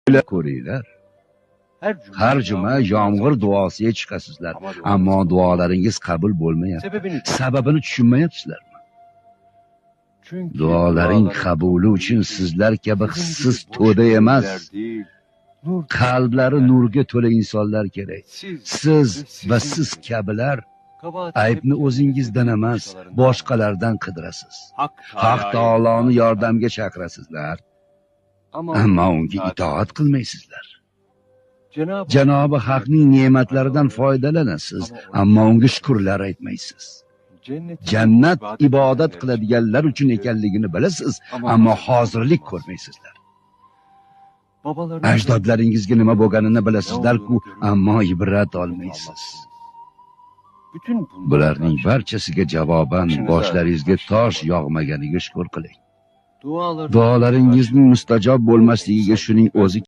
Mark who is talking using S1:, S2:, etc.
S1: ko'ringlar. Har juma yomg'ir duosiga chiqasizlar, ammo duolaringiz qabul bo'lmayapti. Sababini tushunmayapsizlarmi? Duolaring qabuli uchun sizlar kabi hissiz to'da emas, qalblari nurga to'la insonlar kerak. Siz va siz kabilar aybni o'zingizdan emas, boshqalardan qidirasiz. Haq taoloni yordamga chaqirasizlar, ammo unga itoat qilmaysizlar. Janobi Haqning ne'matlaridan foydalanasiz, ammo unga shukrlar aytmaysiz. Jannat ibodat qiladiganlar uchun ekanligini bilasiz, ammo hozirlik ko'rmaysizlar. Ajdodlaringizga nima bo'lganini bilasizlar-ku, ammo ibrat olmaysiz. Bularning barchasiga javoban boshlaringizga tosh yog'maganiga shukr qiling. Duolaringizning mustajob bo'lmasligiga shuning o'zi